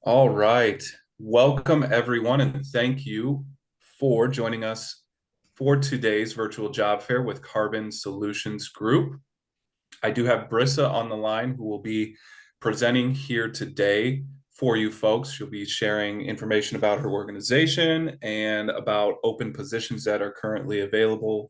All right. Welcome, everyone, and thank you for joining us for today's virtual job fair with Carbon Solutions Group. I do have Brissa on the line who will be presenting here today for you folks. She'll be sharing information about her organization and about open positions that are currently available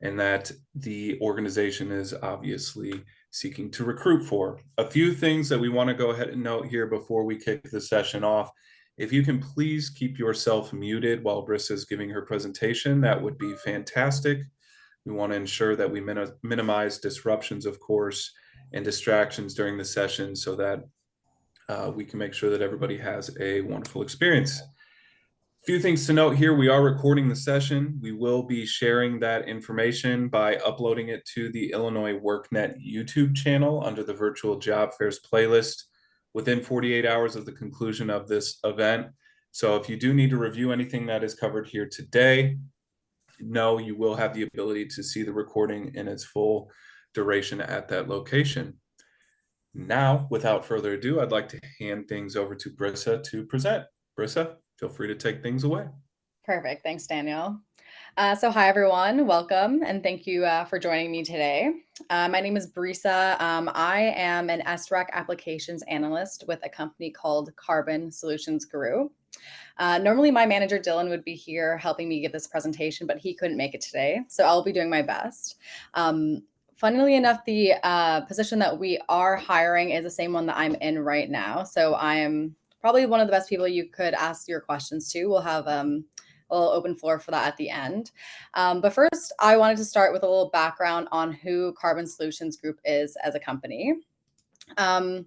and that the organization is obviously seeking to recruit for. A few things that we want to go ahead and note here before we kick the session off. If you can please keep yourself muted while Brissa is giving her presentation, that would be fantastic. We want to ensure that we minimize disruptions, of course, and distractions during the session so that we can make sure that everybody has a wonderful experience. Few things to note here. We are recording the session. We will be sharing that information by uploading it to the Illinois WorkNet YouTube channel under the Virtual Job Fairs playlist within 48 hours of the conclusion of this event. So if you do need to review anything that is covered here today, no, you will have the ability to see the recording in its full duration at that location. Now, without further ado, I'd like to hand things over to Brissa to present. Brissa, feel free to take things away. Perfect. Thanks, Daniel. Hi, everyone. Welcome, and thank you for joining me today. My name is Brisa. I am an SREC applications analyst with a company called Carbon Solutions Group. Normally, my manager, Dylan, would be here helping me give this presentation, but he couldn't make it today, so I'll be doing my best. Funnily enough, the position that we are hiring is the same one that I'm in right now, so I am probably one of the best people you could ask your questions to. We'll have a little open floor for that at the end. But first, I wanted to start with a little background on who Carbon Solutions Group is as a company. Carbon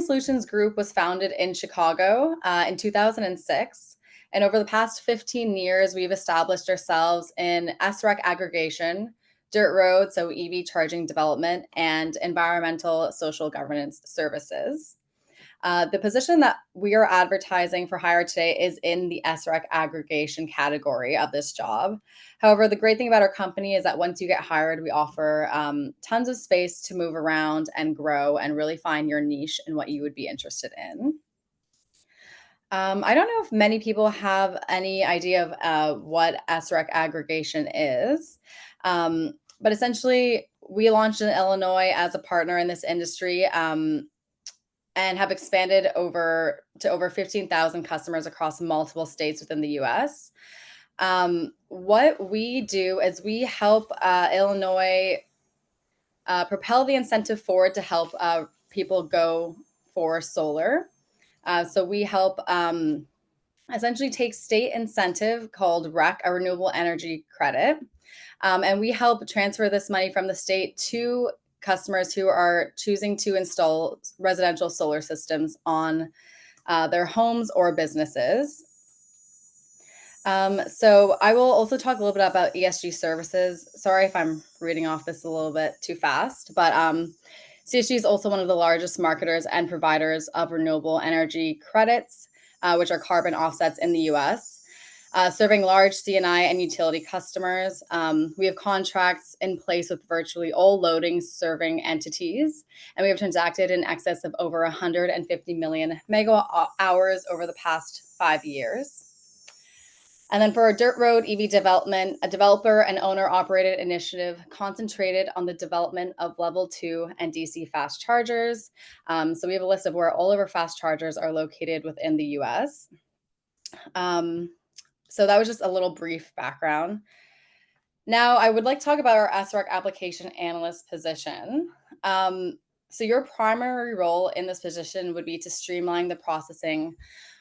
Solutions Group was founded in Chicago in 2006. And over the past 15 years, we've established ourselves in SREC aggregation, dirt road, so EV charging development, and environmental social governance services. The position that we are advertising for hire today is in the SREC aggregation category of this job. However, the great thing about our company is that once you get hired, we offer tons of space to move around and grow and really find your niche and what you would be interested in. I don't know if many people have any idea of what SREC aggregation is, but essentially, we launched in Illinois as a partner in this industry. And have expanded to over 15,000 customers across multiple states within the US. What we do is we help Illinois propel the incentive forward to help people go for solar. So we help essentially take state incentive called REC, a renewable energy credit, and we help transfer this money from the state to customers who are choosing to install residential solar systems on their homes or businesses. So I will also talk a little bit about ESG services. Sorry if I'm reading off this a little bit too fast, but CSG is also one of the largest marketers and providers of renewable energy credits, which are carbon offsets in the US. Serving large C&I and utility customers. We have contracts in place with virtually all loading serving entities, and we have transacted in excess of over 150 million megawatt hours over the past 5 years. And then for our dirt road EV development, a developer and owner operated initiative concentrated on the development of level 2 and DC fast chargers. So we have a list of where all of our fast chargers are located within the US. So that was just a little brief background. Now, I would like to talk about our SREC application analyst position. So your primary role in this position would be to streamline the processing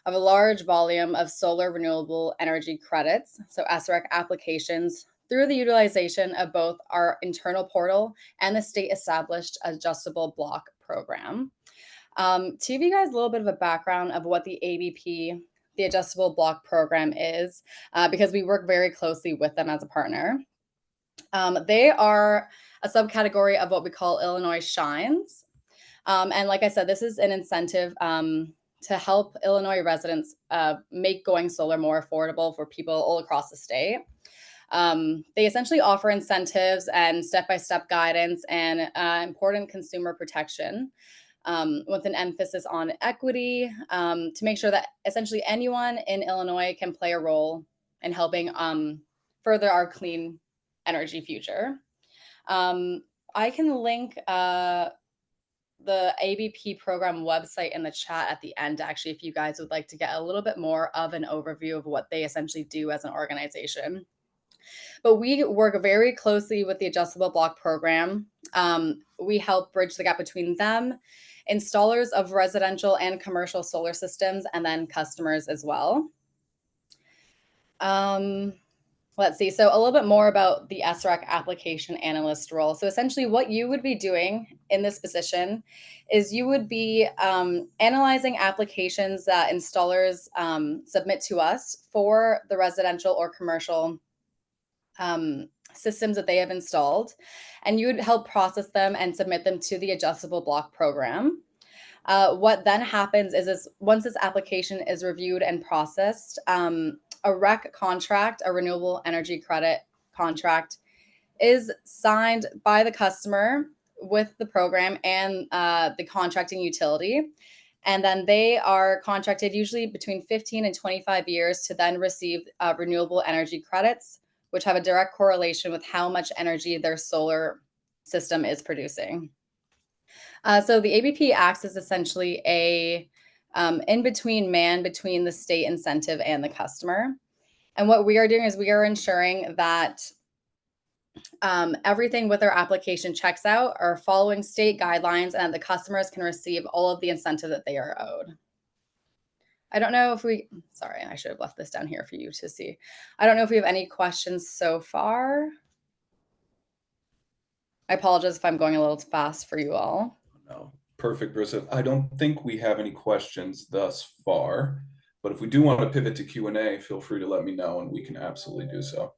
of a large volume of solar renewable energy credits, so SREC applications, through the utilization of both our internal portal and the state-established adjustable block program. To give you guys a little bit of a background of what the ABP, the adjustable block program is, because we work very closely with them as a partner. They are a subcategory of what we call Illinois Shines. And like I said, this is an incentive to help Illinois residents make going solar more affordable for people all across the state. They essentially offer incentives and step-by-step guidance and important consumer protection. with an emphasis on equity to make sure that essentially anyone in Illinois can play a role in helping further our clean energy future. I can link the ABP program website in the chat at the end, actually, if you guys would like to get a little bit more of an overview of what they essentially do as an organization. But we work very closely with the Adjustable Block program. We help bridge the gap between them, installers of residential and commercial solar systems, and then customers as well. Let's see. So a little bit more about the SREC application analyst role. So essentially what you would be doing in this position is you would be analyzing applications that installers submit to us for the residential or commercial systems that they have installed. And you would help process them and submit them to the Adjustable Block program. What then happens is once this application is reviewed and processed, a REC contract, a renewable energy credit contract, is signed by the customer with the program and the contracting utility. And then they are contracted usually between 15 and 25 years to then receive renewable energy credits, which have a direct correlation with how much energy their solar system is producing. So the ABP acts as essentially a in-between man between the state incentive and the customer. And what we are doing is we are ensuring that everything with our application checks out, are following state guidelines, and the customers can receive all of the incentive that they are owed. I don't know if sorry, I should have left this down here for you to see. I don't know if we have any questions so far. I apologize if I'm going a little fast for you all. No, perfect, Brissa. I don't think we have any questions thus far, but if we do want to pivot to Q&A, feel free to let me know and we can absolutely do so.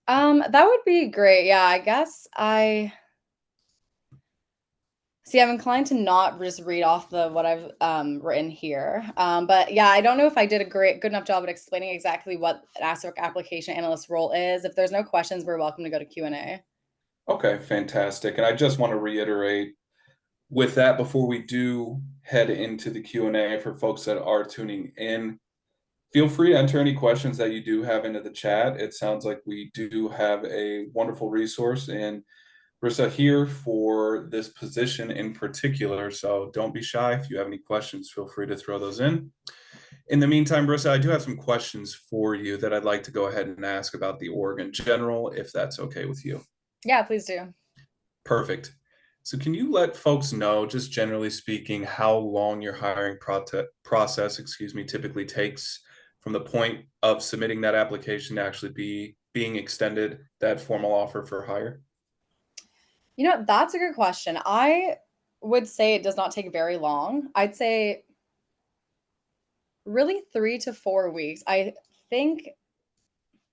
That would be great. Yeah, I guess I'm inclined to not just read off what I've written here. But yeah, I don't know if I did a good enough job at explaining exactly what an ASREC application analyst role is. If there's no questions, we're welcome to go to Q&A. Okay, fantastic. And I just want to reiterate with that before we do head into the Q&A for folks that are tuning in, feel free to enter any questions that you do have into the chat. It sounds like we do have a wonderful resource in Brissa here for this position in particular. So don't be shy. If you have any questions, feel free to throw those in. In the meantime, Brissa, I do have some questions for you that I'd like to go ahead and ask about the org in general, if that's okay with you. Yeah, please do. Perfect. So can you let folks know, just generally speaking, how long your hiring process, typically takes from the point of submitting that application to actually being extended that formal offer for hire? You know, that's a good question. I would say it does not take very long. I'd say really 3 to 4 weeks. I think,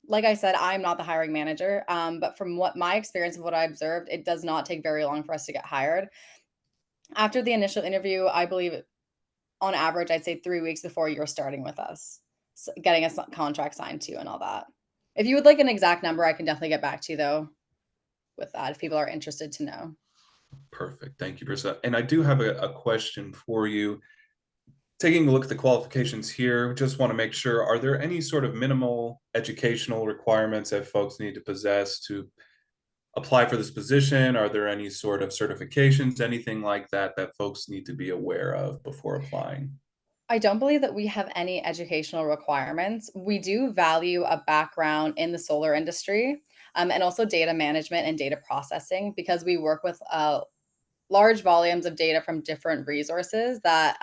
like I said, I'm not the hiring manager, but from what my experience of what I observed, it does not take very long for us to get hired. After the initial interview, I believe on average, I'd say 3 weeks before you're starting with us, getting a contract signed to you and all that. If you would like an exact number, I can definitely get back to you though with that if people are interested to know. Perfect. Thank you, Brissa. And I do have a question for you. Taking a look at the qualifications here, just want to make sure, are there any sort of minimal educational requirements that folks need to possess to apply for this position? Are there any sort of certifications, anything like that, that folks need to be aware of before applying? I don't believe that we have any educational requirements. We do value a background in the solar industry and also data management and data processing because we work with large volumes of data from different resources that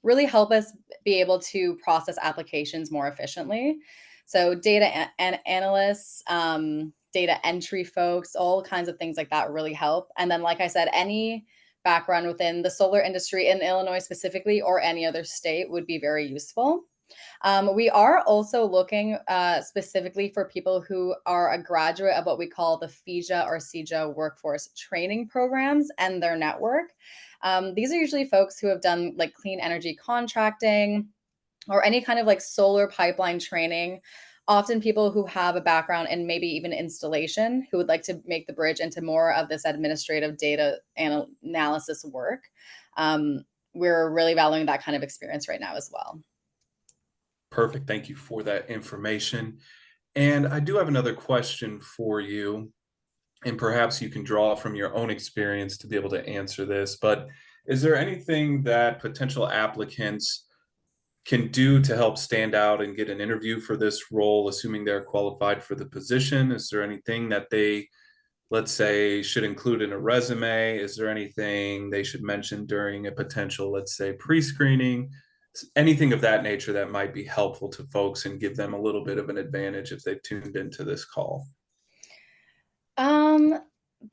really help us be able to process applications more efficiently. So data analysts, data entry folks, all kinds of things like that really help. And then, like I said, any background within the solar industry in Illinois specifically or any other state would be very useful. We are also looking specifically for people who are a graduate of what we call the FIJA or CJA workforce training programs and their network. These are usually folks who have done like clean energy contracting or any kind of like solar pipeline training often people who have a background in maybe even installation who would like to make the bridge into more of this administrative data analysis work. Um, we're really valuing that kind of experience right now as well. Perfect. Thank you for that information. And I do have another question for you, and perhaps you can draw from your own experience to be able to answer this. But is there anything that potential applicants can do to help stand out and get an interview for this role, assuming they're qualified for the position? Is there anything that they, let's say, should include in a resume? Is there anything they should mention during a potential, let's say, pre-screening? Anything of that nature that might be helpful to folks and give them a little bit of an advantage if they've tuned into this call? Um,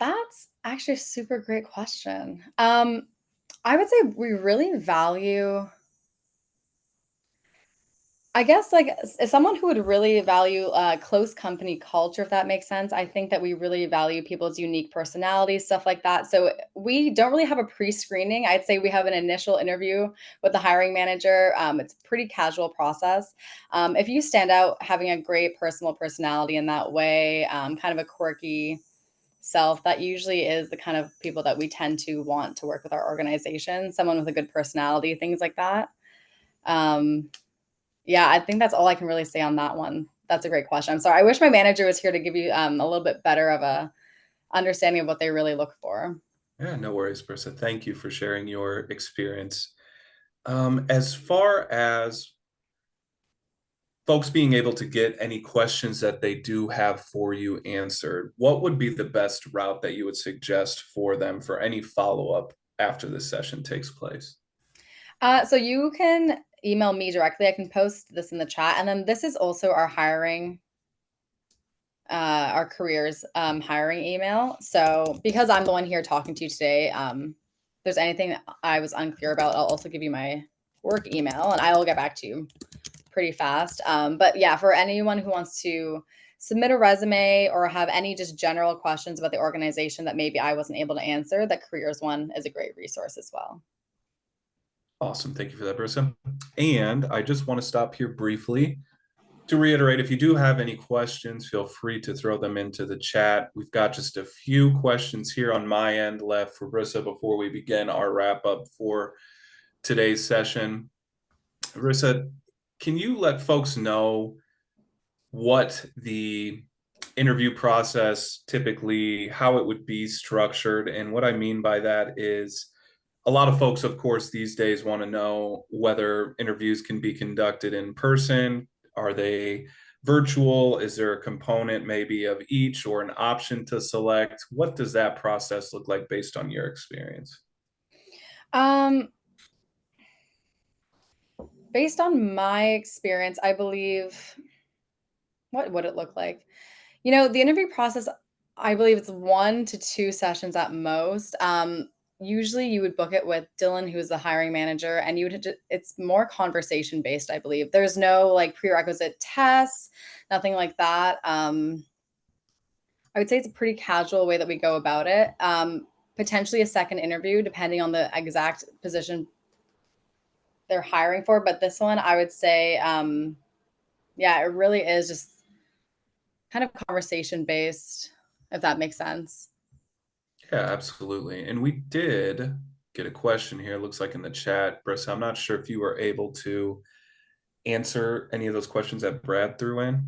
that's actually a super great question. I would say we really value, I guess, like as someone who would really value close company culture, if that makes sense. I think that we really value people's unique personalities, stuff like that. So we don't really have a pre-screening. I'd say we have an initial interview with the hiring manager. It's a pretty casual process. If you stand out having a great personal personality in that way, kind of a quirky self, that usually is the kind of people that we tend to want to work with our organization. Someone with a good personality, things like that. Um, yeah, I think that's all I can really say on that one. That's a great question. I'm sorry. I wish my manager was here to give you a little bit better of a understanding of what they really look for. Yeah, no worries, Brissa. Thank you for sharing your experience. As far as folks being able to get any questions that they do have for you answered, what would be the best route that you would suggest for them for any follow-up after this session takes place? So you can email me directly. I can post this in the chat, and then this is also our careers hiring email. So because I'm the one here talking to you today, if there's anything I was unclear about, I'll also give you my work email, and I will get back to you pretty fast. But yeah, for anyone who wants to submit a resume or have any just general questions about the organization that maybe I wasn't able to answer, the careers one is a great resource as well. Awesome. Thank you for that, Brissa. And I just want to stop here briefly to reiterate, if you do have any questions, feel free to throw them into the chat. We've got just a few questions here on my end left for Brissa before we begin our wrap up for today's session. Brissa, can you let folks know what the interview process typically, how it would be structured? And what I mean by that is a lot of folks, of course, these days want to know whether interviews can be conducted in person. Are they virtual? Is there a component maybe of each or an option to select? What does that process look like based on your experience? Um, Based on my experience, I believe, what would it look like? The interview process, I believe it's 1 to 2 sessions at most. Usually you would book it with Dylan, who is the hiring manager, and it's more conversation based, I believe. There's no like prerequisite tests, nothing like that. I would say it's a pretty casual way that we go about it. Potentially a second interview, depending on the exact position they're hiring for. But this one, I would say, yeah, it really is just kind of conversation based, if that makes sense. Yeah, absolutely. And we did get a question here, looks like in the chat. Brissa, I'm not sure if you were able to answer any of those questions that Brad threw in.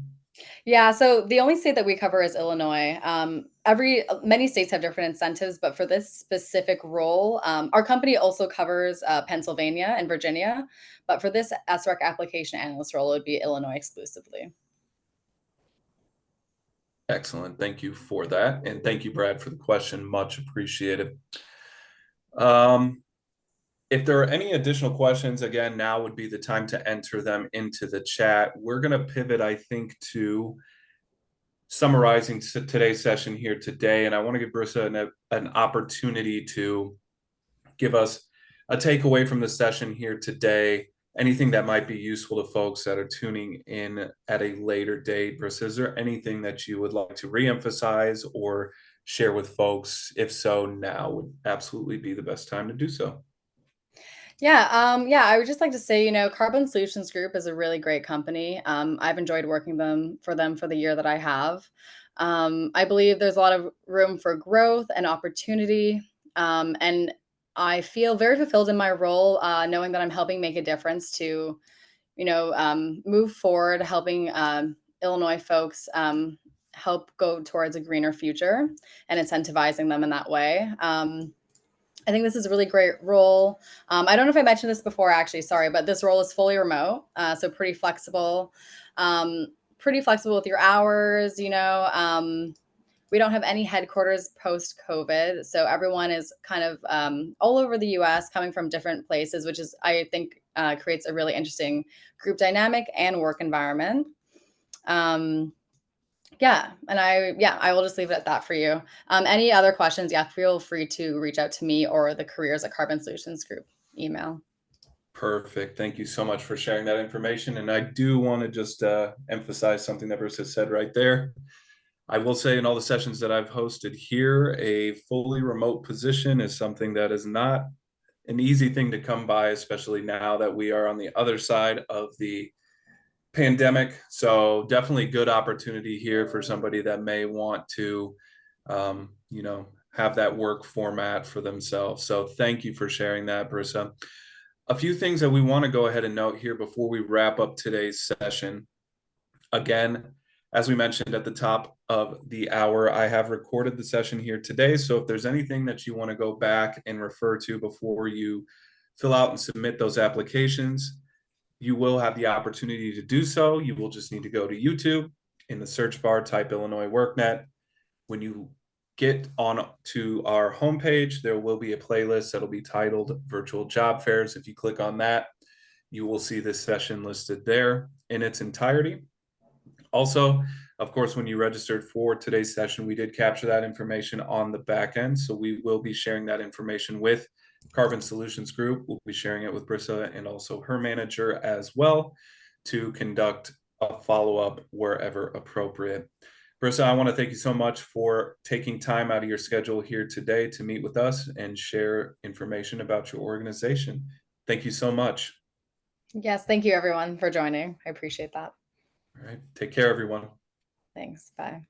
Yeah, so the only state that we cover is Illinois. Every Many states have different incentives, but for this specific role, our company also covers Pennsylvania and Virginia. But for this SREC application analyst role, it would be Illinois exclusively. Excellent. Thank you for that. And thank you, Brad, for the question. Much appreciated. Um, if there are any additional questions, again, now would be the time to enter them into the chat. We're going to pivot, I think, to summarizing today's session here today. And I want to give Brissa an opportunity to give us a takeaway from the session here today, anything that might be useful to folks that are tuning in at a later date. Brissa, is there anything that you would like to reemphasize or share with folks? If so, now would absolutely be the best time to do so. Yeah, I would just like to say, Carbon Solutions Group is a really great company. I've enjoyed working for them for the year that I have. I believe there's a lot of room for growth and opportunity, and I feel very fulfilled in my role, knowing that I'm helping make a difference to, move forward, helping Illinois folks help go towards a greener future and incentivizing them in that way. I think this is a really great role. I don't know if I mentioned this before, actually, sorry, but this role is fully remote, so pretty flexible. Pretty flexible with your hours. We don't have any headquarters post COVID, so everyone is kind of all over the U.S., coming from different places, which is, I think, creates a really interesting group dynamic and work environment. Um, I will just leave it at that for you. Any other questions? Yeah, feel free to reach out to me or the careers at Carbon Solutions Group email. Perfect. Thank you so much for sharing that information. And I do want to just emphasize something that Bruce has said right there. I will say in all the sessions that I've hosted here, a fully remote position is something that is not an easy thing to come by, especially now that we are on the other side of the pandemic. So definitely good opportunity here for somebody that may want to, have that work format for themselves. So thank you for sharing that, Brissa. A few things that we want to go ahead and note here before we wrap up today's session. Again, as we mentioned at the top of the hour, I have recorded the session here today. So if there's anything that you want to go back and refer to before you fill out and submit those applications, you will have the opportunity to do so. You will just need to go to YouTube, in the search bar, type Illinois WorkNet. When you get on to our homepage, there will be a playlist that'll be titled Virtual Job Fairs. If you click on that, you will see this session listed there in its entirety. Also, of course, when you registered for today's session, we did capture that information on the back end. So we will be sharing that information with Carbon Solutions Group. We'll be sharing it with Brissa and also her manager as well to conduct a follow-up wherever appropriate. Brissa, I want to thank you so much for taking time out of your schedule here today to meet with us and share information about your organization. Thank you so much. Yes, thank you everyone for joining. I appreciate that. All right. Take care, everyone. Thanks. Bye.